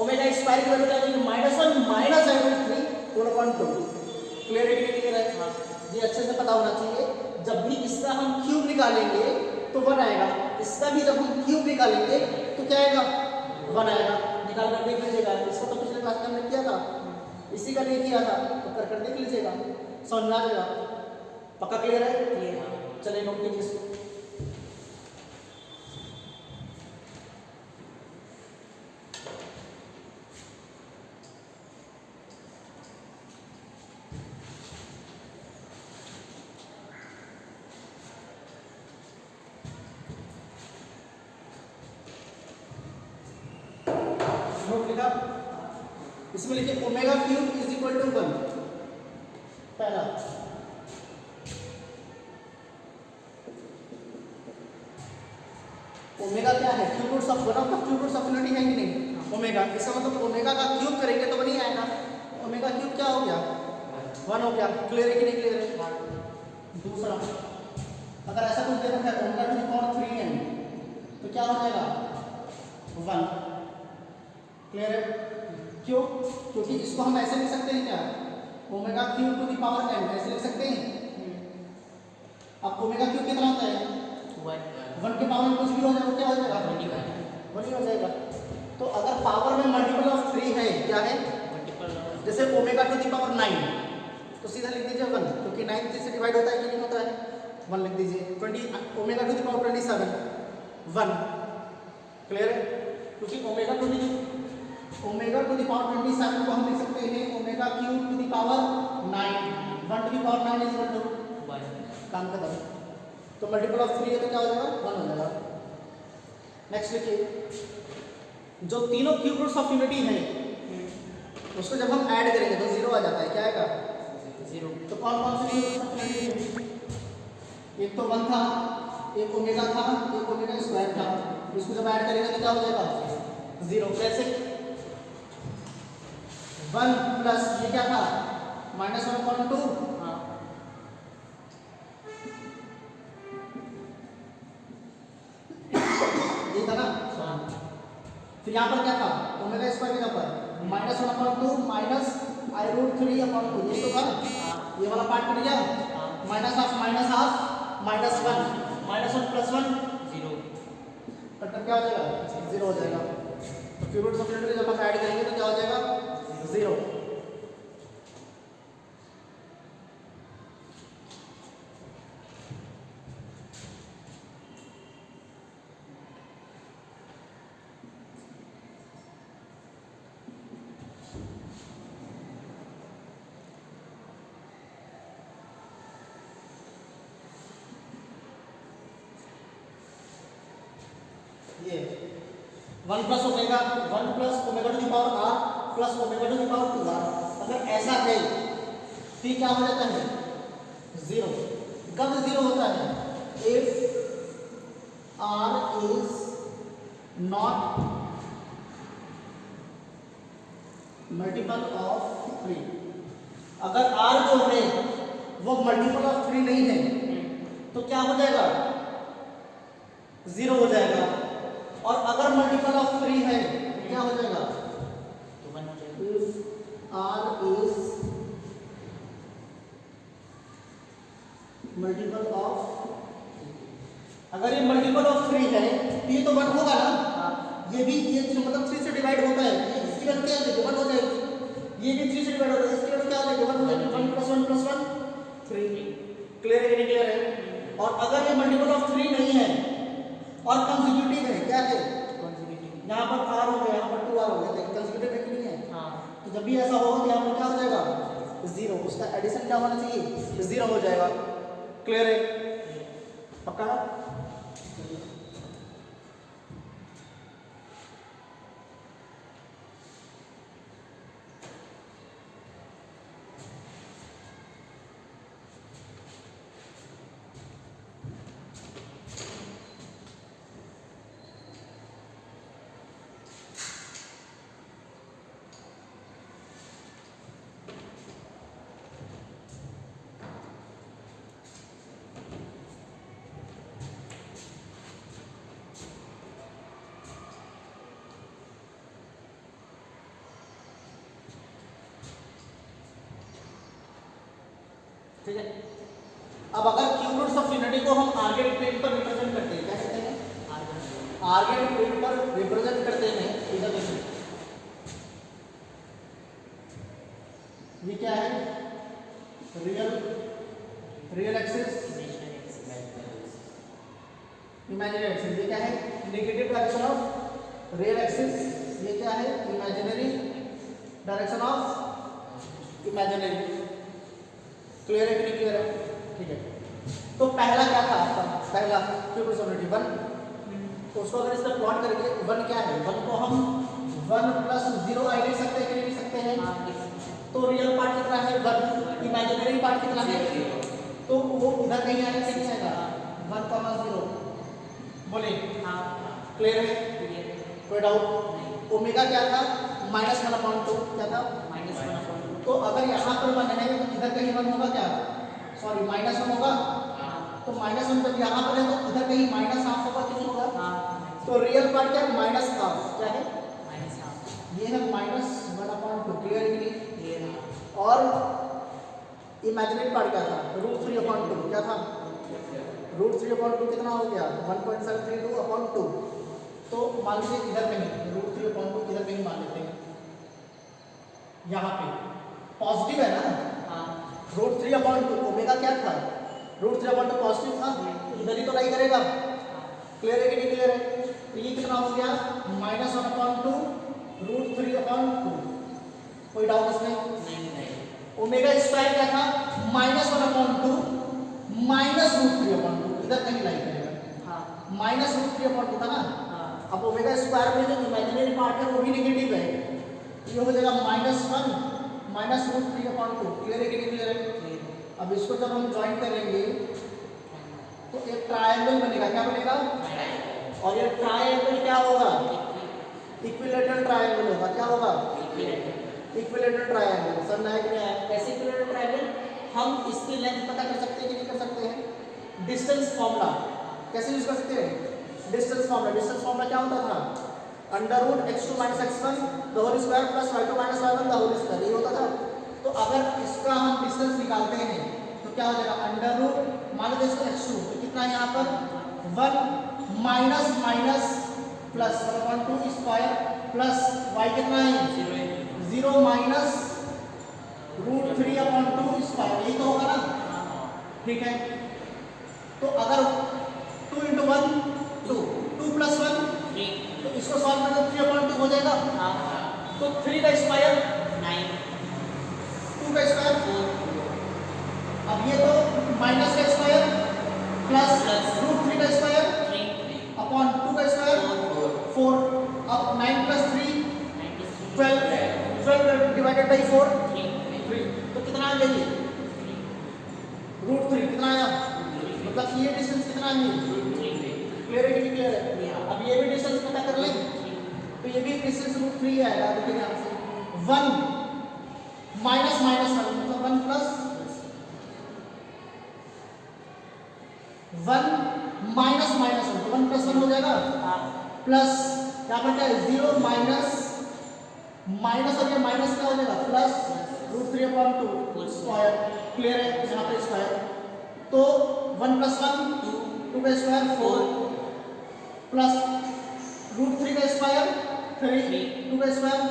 omega square की वैल्यू क्या होती है, -1 minus i √3 whole upon 2, clear है कि नहीं क्लियर है, ये अच्छे से पता होना चाहिए, जब भी इसका हम क्यूब निकालेंगे तो 1 आएगा, इसका भी जब हम क्यूब निकालेंगे तो क्या आएगा, 1 आएगा, निकाल कर देख लीजिएगा, इसको तो पिछले क्लास में हमने किया था, इसी का नहीं किया था, तो कर देख लीजिएगा, समझ में आ जाएगा, पक्का क्लियर है, क्लियर, चलिए नोट कीजिए इसको, नोट लिखा, इसमें लिखिए omega cube is equal to 1, पहला ओमेगा क्या है, cube roots of 1 of the cube roots of unity है कि नहीं, ओमेगा, इसका मतलब ओमेगा का क्यूब करेंगे तो 1 ही आएगा। ओमेगा क्यूब क्या हो गया? 1 हो गया। क्लियर है कि नहीं क्लियर है? दूसरा, अगर ऐसा कुछ दे रखा है omega to the power 3n तो क्या हो जाएगा? 1। क्लियर है? क्यों? क्योंकि इसको हम ऐसे लिख सकते हैं क्या? Omega cube to the power n ऐसे लिख सकते हैं। अब ओमेगा क्यूब कितना होता है? 1 के पावर में कुछ भी हो जाए वो क्या हो जाएगा? 1 ही हो जाएगा। तो अगर पावर में मल्टीपल ऑफ 3 है, क्या है? जैसे ओमेगा टू द पावर 9 तो सीधा लिख दीजिए 1, क्योंकि 9 3 से डिवाइड होता है कि नहीं होता है? 1 लिख दीजिए। 20 omega to the power 27 1। Clear है? क्योंकि ओमेगा टू द पावर 27 को हम लिख सकते हैं omega cube to the power 9। 1 to the power 9 is equal to 1। काम खत्म। तो मल्टीपल ऑफ 3 है तो क्या हो जाएगा? 1 हो जाएगा। नेक्स्ट लिखिए, जो तीनों क्यूब रूट्स ऑफ यूनिटी हैं उसको जब हम ऐड करेंगे तो 0 आ जाता है। क्या आएगा? 0। तो कौन कौन से क्यूब रूट्स ऑफ यूनिटी हैं? एक तो 1 था, एक ओमेगा था, एक ओमेगा स्क्वायर था। इसको जब ऐड करेंगे तो क्या हो जाएगा? 0। कैसे? 1 प्लस ये क्या था? -1/2। ये था ना? फिर यहाँ पर क्या था? ओमेगा स्क्वायर की जगह पर -1/2 माइनस i√3/2 ये तो था। ये वाला पार्ट कट गया। -1/2 -1 -1 प्लस 1 0 कट क्या हो जाएगा? 0 हो जाएगा। तो क्यूब रूट्स ऑफ यूनिटी जब हम ऐड करेंगे तो क्या हो जाएगा? 0। ये 1 plus omega to the power r plus omega to the power 2r अगर ऐसा है तो क्या हो जाता है? 0। कब 0 होता है? If r is not multiple of 3। अगर r जो है वो मल्टीपल ऑफ 3 नहीं है तो क्या हो जाएगा? 0 हो जाएगा। और अगर मल्टीपल ऑफ 3 है क्या हो जाएगा? तो 1 हो जाएगा। If r is multiple of, अगर ये मल्टीपल ऑफ 3 है तो ये तो 1 होगा ना? ये भी ये मतलब 3 से डिवाइड होता है, इसकी वैल्यू क्या हो जाएगी? 1 हो जाएगी। ये भी 3 से डिवाइड होता है, इसकी वैल्यू क्या हो जाएगी? 1 हो जाएगी। 1 प्लस 1 प्लस 1 3। क्लियर है कि नहीं क्लियर है? और अगर ये मल्टीपल ऑफ 3 नहीं है और कंसेक्यूटिव है, क्या है? यहाँ पर r हो गया, यहाँ पर 2r हो गया, लेकिन कंसेक्यूटिव है कि नहीं है? हाँ। तो जब भी ऐसा होगा तो यहाँ पर क्या हो जाएगा? 0। उसका एडिशन क्या होना चाहिए? 0 हो जाएगा। क्लियर है? पक्का? ठीक है। अब अगर क्यूब रूट्स ऑफ यूनिटी को हम आर्गेट प्लेट पर रिप्रेजेंट करते हैं, क्या कहते हैं? आर्गेट प्लेट पर रिप्रेजेंट करते हैं। इधर देखिए, ये क्या है? Real axis, imaginary axis. ये क्या है? Negative direction of real axis. ये क्या है? Imaginary direction of imaginary. Clear है कि नहीं क्लियर है? ठीक है। तो पहला क्या था आपका? पहला क्यूब रूट्स ऑफ यूनिटी 1। तो उसको अगर इसका प्लॉट करेंगे 1 क्या है? 1 को हम 1 प्लस 0 आई लिख सकते हैं कि नहीं लिख सकते हैं? तो रियल पार्ट कितना है? 1। इमेजिनरी पार्ट कितना है? तो वो उधर कहीं आएगा कि नहीं आएगा? 1, 0। बोलिए। हाँ। क्लियर है? कोई डाउट? ओमेगा क्या था -1/2 क्या था -1/2। तो अगर यहाँ पर 1 है तो इधर कहीं 1 होगा क्या सॉरी -1 होगा तो -1 जब यहाँ पर है तो इधर कहीं -1/2 होगा कि नहीं होगा तो रियल पार्ट क्या है -1/2 क्या है ये है -1/2 क्लियर है कि नहीं और इमेजिनरी पार्ट क्या था √3/2 क्या था √3/2 कितना हो गया 1.732/2 तो मान लीजिए इधर कहीं √3/2 इधर कहीं मान लेते हैं यहाँ पे पॉजिटिव है ना √3/2 ओमेगा क्या था √3/2 पॉजिटिव था तो इधर ही तो लाई करेगा क्लियर है कि नहीं क्लियर है तो ये कितना हो गया -1/2 √3/2 कोई डाउट इसमें ओमेगा स्क्वायर क्या था -1/2 -√3/2 इधर कहीं लाई करेगा -√3/2 था ना अब ओमेगा स्क्वायर में जो इमेजिनरी पार्ट है वो भी नेगेटिव है ये हो जाएगा -1 -√3/2 क्लियर है कि नहीं क्लियर है अब इसको जब हम ज्वाइन करेंगे तो एक ट्रायंगल बनेगा क्या बनेगा और ये ट्रायंगल क्या होगा इक्विलेटरल ट्रायंगल होगा क्या होगा इक्विलेटरल ट्रायंगल समझ आया कि नहीं आया कैसे इक्विलेटरल ट्रायंगल हम इसकी लेंथ पता कर सकते हैं कि नहीं कर सकते हैं डिस्टेंस फार्मूला कैसे यूज कर सकते हैं डिस्टेंस फार्मूला क्या होता था √x2 - x1 the whole square plus y2 - y1 the whole square ये होता था तो अगर इसका हम डिस्टेंस निकालते हैं तो क्या हो जाएगा √ मान लीजिए इसको x2 तो कितना है यहाँ पर 1 minus minus plus 1/2 square plus y कितना है 0 माइनस √3/2 स्क्वायर यही तो होगा ना ठीक है तो अगर 2 × 1 2 2 + 1 तो इसको सॉल्व करें तो 3/2 हो जाएगा तो 3 का स्क्वायर 9 2 का स्क्वायर 4 अब ये तो माइनस का स्क्वायर प्लस √3 का स्क्वायर 3/2 का स्क्वायर 4 अब 9 + 3 12 डिवाइडेड बाई 4 3 तो कितना आ गया √3 कितना आया मतलब ये डिस्टेंस कितना है क्लियर है कि नहीं क्लियर है अब ये भी डिस्टेंस पता कर लें तो ये भी डिस्टेंस √3 आएगा देखिए यहाँ से 1 माइनस माइनस 1 मतलब 1 प्लस 1 माइनस माइनस 1 तो 1 + 1 हो जाएगा प्लस यहाँ पर क्या है 0 माइनस माइनस और ये माइनस क्या हो जाएगा प्लस √3/2 स्क्वायर क्लियर है यहाँ पे स्क्वायर तो 1 + 1 2 का स्क्वायर 4 प्लस √3 का स्क्वायर 3 2 का स्क्वायर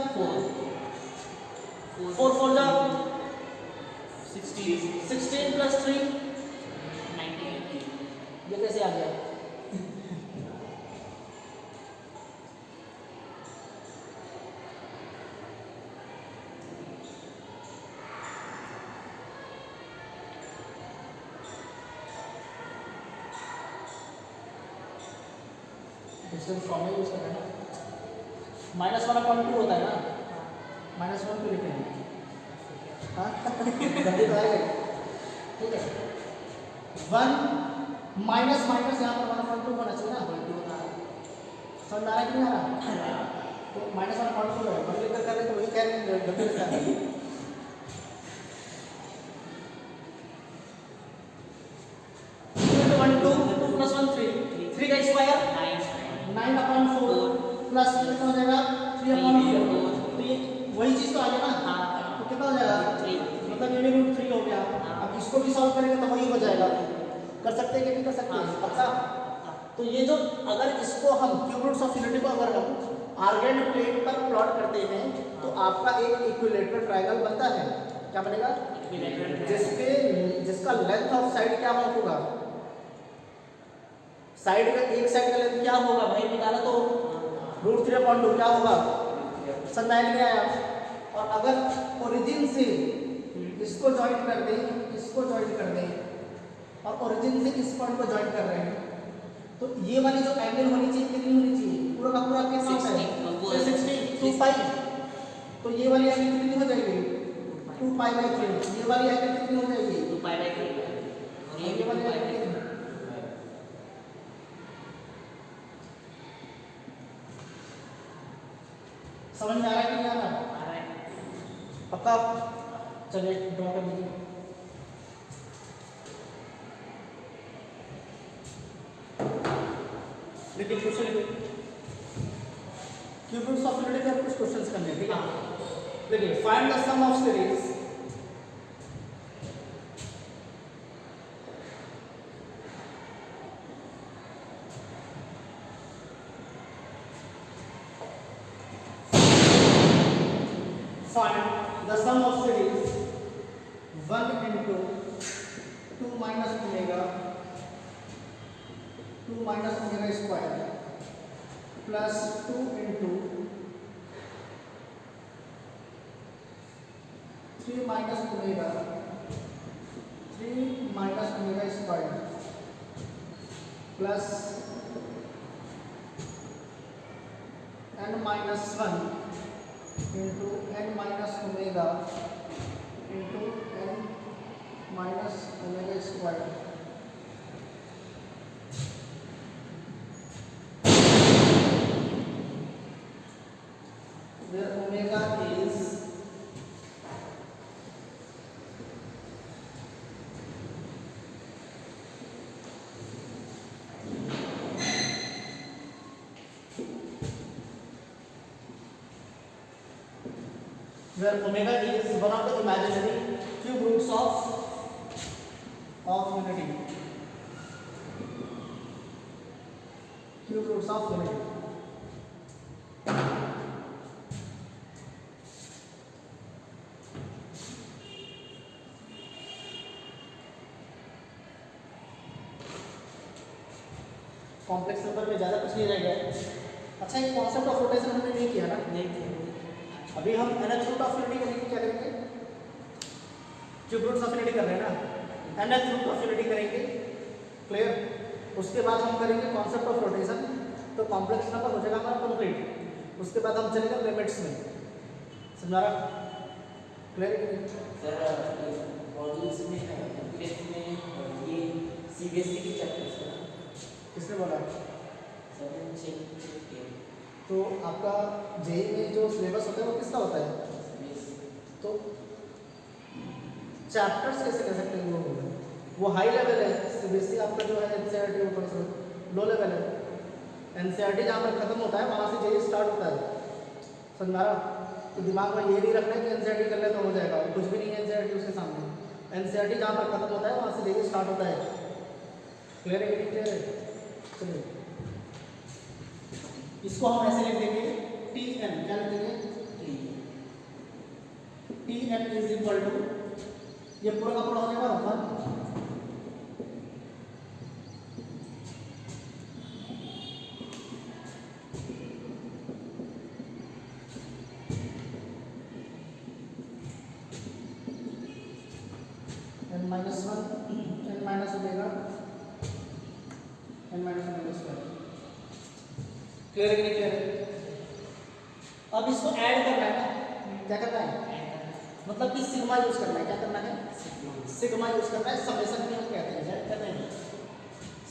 4 4 जा 16 + 3 19 ये कैसे आ गया डिस्टेंस फॉर्मूला यूज करना है -1/2 होता है ना -1 क्यों लिखे हैं हाँ जल्दी तो आएगा ठीक है 1 माइनस माइनस यहाँ पर 1/2 होना चाहिए ना समझ आ रहा है कि नहीं आ रहा तो -1/2 है बन लेकर कर रहे तो वही कह रहे हैं जल्दी से कर रहे 2 + 1 3 का स्क्वायर 9/4 प्लस कितना हो जाएगा 3/4 तो ये वही चीज तो आ गया ना तो कितना हो जाएगा मतलब ये भी √3 हो गया अब इसको भी सॉल्व करेंगे तो वही हो जाएगा कर सकते हैं कि नहीं कर सकते पक्का तो ये जो अगर इसको हम क्यूब रूट्स ऑफ यूनिटी को अगर हम आर्गेंड प्लेन पर प्लॉट करते हैं तो आपका एक इक्विलेटरल ट्रायंगल बनता है क्या बनेगा जिसका लेंथ ऑफ साइड क्या होगा साइड का एक साइड का लेंथ क्या होगा भाई निकाला तो √3/2 क्या होगा समझ में नहीं आया और अगर ओरिजिन से इसको ज्वाइन कर दें इसको ज्वाइन कर दें और ओरिजिन से इस पॉइंट को ज्वाइन कर रहे हैं तो ये वाली जो एंगल होनी चाहिए कितनी होनी चाहिए पूरा का पूरा कितना होता है 60 2 पाई तो ये वाली एंगल कितनी हो जाएगी 2 पाई/3 ये वाली एंगल कितनी हो जाएगी 2 पाई/3 और ये वाली एंगल कितनी समझ में आ रहा है कि नहीं आ रहा है? आ रहा है। पक्का? चलिए ड्रॉ कर दीजिए। लेकिन question cube roots of unity पे कुछ क्वेश्चंस करने हैं, ठीक है? देखिए, find the sum of series find the sum of series 1 into 2 minus omega square plus 2 into 3 minus omega square plus n minus 1 into n minus omega into n minus omega square where omega is one of the imaginary cube roots of unity. Cube roots of unity. Complex number में ज़्यादा कुछ नहीं रह गया। अच्छा, ये कॉन्सेप्ट ऑफ रोटेशन हमने नहीं किया ना? नहीं थे। अभी हम nth रूट ऑफ यूनिटी करेंगे। क्या करेंगे? क्यूब रूट्स ऑफ यूनिटी कर रहे हैं ना, nth रूट ऑफ यूनिटी करेंगे। क्लियर? उसके बाद हम करेंगे कॉन्सेप्ट ऑफ रोटेशन, तो कॉम्प्लेक्स नंबर हो जाएगा हमारा कंप्लीट। उसके बाद हम चलेंगे लिमिट्स में। समझा रहा? क्लियर है कि नहीं? सर मॉड्यूल्स में टेस्ट में ये सीबीएसई के चैप्टर्स का किसने बोला? सर ने चेक किया। तो आपका जेई में जो सिलेबस होता है वो किसका होता है? तो चैप्टर्स कैसे कह सकते हैं? वो हाई लेवल है। सीबीएसई आपका जो है एनसीईआरटी ऊपर से लो लेवल है। एनसीईआरटी जहाँ पर खत्म होता है वहाँ से जेई स्टार्ट होता है। समझा? तो दिमाग में ये नहीं रखना है कि एनसीईआरटी कर ले तो हो जाएगा, कुछ भी नहीं है एनसीईआरटी उसके सामने। एनसीईआरटी जहाँ पर खत्म होता है वहाँ से जेई स्टार्ट होता है। क्लियर है कि नहीं क्लियर है? चलिए, इसको हम ऐसे लिख देंगे टी एन। क्या लिख देंगे? T n is equal to, ये पूरा का पूरा हो जाएगा 1 n minus 1 n minus omega square। Clear है कि नहीं क्लियर है? अब इसको ऐड करना है ना? क्या करना है? मतलब कि सिग्मा यूज करना है। क्या करना है? सिग्मा यूज करना है। समेशन भी हम कहते हैं, क्या कहते हैं?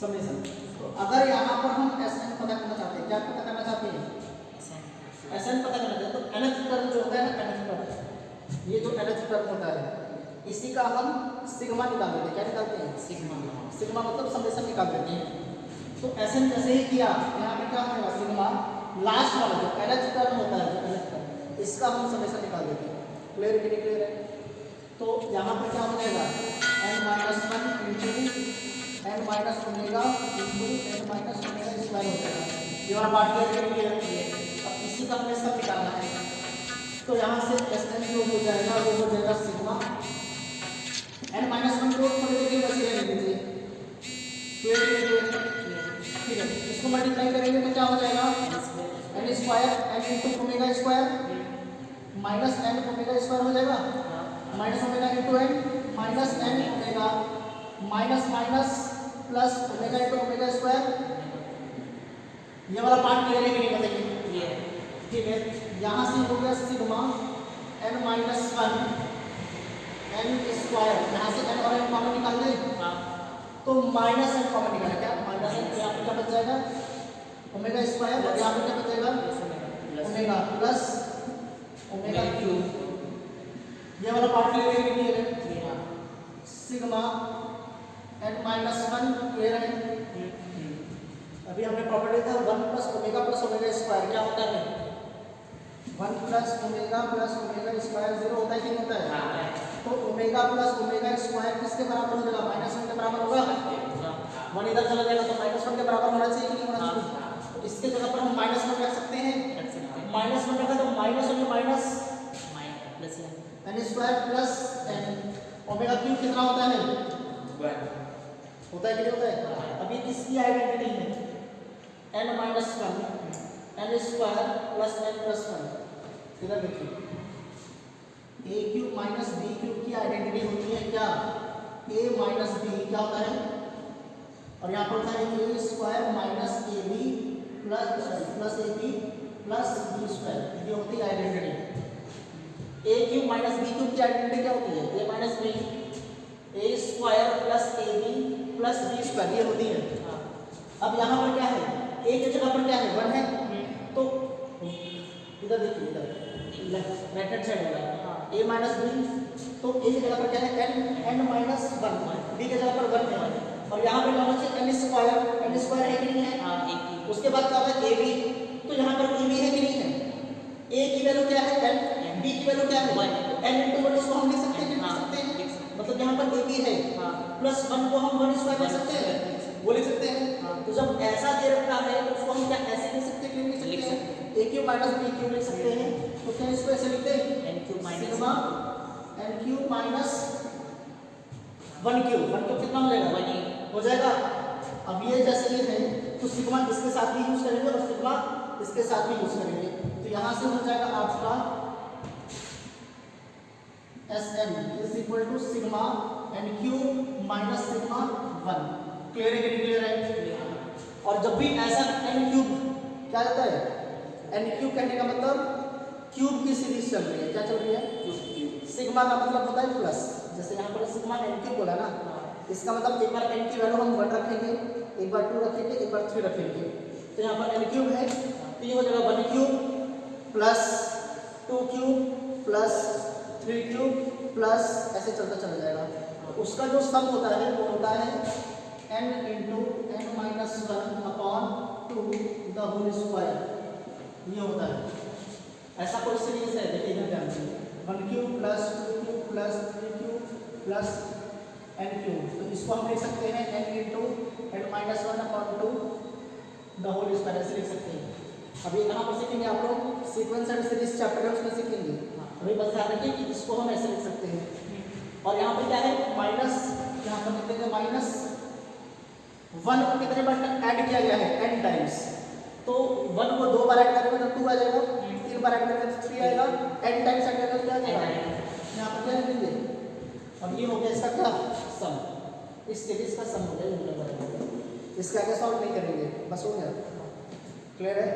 समेशन। तो अगर यहाँ पर हम एसएन पता करना चाहते हैं, क्या पता करना चाहते हैं? एसएन पता करना चाहते हैं, तो nth टर्म जो होता है ना, nth टर्म, ये जो nth टर्म होता है इसी का हम सिग्मा निकाल देते हैं। क्या निकालते हैं? सिग्मा। सिग्मा मतलब समेशन निकाल देते हैं। तो एसएन जैसे ही किया, यहाँ पे क्या होगा? सिग्मा लास्ट वाला जो nth टर्म होता है, जो nth टर्म, इसका हम समेशन निकाल देते हैं। क्लियर कि नहीं क्लियर है? तो यहाँ पर क्या हो जाएगा? n minus 1 into n minus omega into n minus omega square हो जाएगा। ये वाला पार्ट क्लियर है? अब इसी का हमें सब निकालना है। तो यहाँ से एसएन जो हो जाएगा वो हो जाएगा सिग्मा n माइनस 1 को थोड़ी देर बची रहने दीजिए। क्लियर? ठीक है, इसको मल्टीप्लाई करेंगे तो क्या हो जाएगा? n square n into omega square minus n omega square हो जाएगा, minus omega into n minus n omega minus minus plus omega into omega square. ये वाला पार्ट क्लियर है कि नहीं बताइए? ठीक है, यहाँ से हो गया sigma n minus 1 n square, यहाँ से n और n कॉमन निकाल दें तो माइनस n कॉमन निकालें। क्या माइनस n? यहाँ पे क्या बच जाएगा? ओमेगा स्क्वायर, और यहाँ पे क्या बचेगा? ओमेगा प्लस पार्ट क्लियर है कि नहीं है? हाँ सिग्मा n माइनस 1 क्लियर है। अभी हमने प्रॉपर्टी था 1 प्लस ओमेगा स्क्वायर क्या होता है? 1 प्लस ओमेगा स्क्वायर 0 होता है कि नहीं होता है? हाँ तो ओमेगा प्लस ओमेगा स्क्वायर किसके बराबर हो जाएगा? -1 के बराबर होगा। 1 इधर चला जाएगा तो -1 के बराबर होना चाहिए कि नहीं होना चाहिए? तो इसके जगह पर हम -1 रख सकते हैं। -1 रखा तो माइनस और minus plus n square plus n omega cube कितना होता है? 1 होता है कि नहीं होता है? अभी किसकी आइडेंटिटी है? n minus 1 n square plus n plus 1। इधर देखिए a cube minus b cube की आइडेंटिटी होती है क्या? a माइनस b क्या होता है? और यहाँ पर होता है a square minus ab plus ab plus b square. ये होती है identity. a cube minus b cube की आइडेंटिटी क्या होती है? a minus b a square plus ab plus b square ये होती है। अब यहाँ पर क्या है? a की जगह पर क्या है? 1 है। तो इधर देखिए इधर राइट हैंड साइड होगा a माइनस b। तो a की जगह पर क्या है? n माइनस 1 b की जगह पर 1 है। और यहाँ पर क्या होना चाहिए? n स्क्वायर है कि नहीं है? हाँ एक ही उसके बाद क्या होगा? ab। तो यहाँ पर ab है कि नहीं है? a की वैल्यू क्या है? n b की वैल्यू क्या है? 1 n into 1 इसको हम लिख सकते हैं कि नहीं लिख सकते हैं? मतलब यहाँ पर ab है प्लस 1 को हम 1 स्क्वायर लिख सकते हैं, वो लिख सकते हैं। तो जब ऐसा दे रखा है तो उसको हम क्या ऐसे लिख सकते हैं कि नहीं लिख सकते हैं? a cube minus b cube लिख सकते हैं। तो क्या इसको ऐसे लिखते हैं? n cube minus sigma n cube minus 1 cube कितना हो जाएगा? 1 हो जाएगा। अब ये जैसे ये है तो सिग्मा इसके साथ भी यूज करेंगे और सिग्मा इसके साथ भी यूज करेंगे। तो यहाँ से हो जाएगा आपका Sn is equal to sigma n cube minus sigma 1। Clear है कि नहीं क्लियर है? और जब भी ऐसा n क्यूब क्या होता है? n क्यूब कहने का मतलब क्यूब की सीरीज चल रही है। क्या चल रही है? सिग्मा का मतलब होता है प्लस। जैसे यहाँ पर सिग्मा n क्यूब बोला ना, इसका मतलब एक बार n की वैल्यू हम 1 रखेंगे, एक बार 2 रखेंगे, एक बार 3 रखेंगे। तो यहाँ पर n क्यूब है तो ये हो जाएगा 1 cube plus 2 cube plus 3 cube plus ऐसे चलता चला जाएगा। तो उसका जो सम होता है वो होता है n into n minus 1 upon 2 the whole square. ये होता है। ऐसा कोई सीरीज है देखिए इधर ध्यान दीजिए 1 cube plus 2 cube plus 3 cube plus n cube. तो इसको हम लिख सकते हैं n into n minus 1 upon 2 the whole square ऐसे लिख सकते हैं। अभी कहाँ पर सीखेंगे आप लोग? सीक्वेंस एंड सीरीज चैप्टर है उसमें सीखेंगे। अभी बस ध्यान रखिए कि इसको हम ऐसे लिख सकते हैं। और यहाँ पर क्या है? माइनस, यहाँ पर लिख देंगे माइनस 1 को कितने बार ऐड किया गया है? n times. तो 1 को 2 बार ऐड करेंगे तो 2 आ जाएगा, 3 बार ऐड करेंगे तो 3 आएगा, n टाइम्स ऐड करेंगे तो क्या आ जाएगा? यहाँ पर क्या लिखेंगे? और ये हो गया इसका क्या? सम। इस सीरीज का सम हो गया। इसका आगे सॉल्व नहीं करेंगे, बस हो गया। क्लियर है?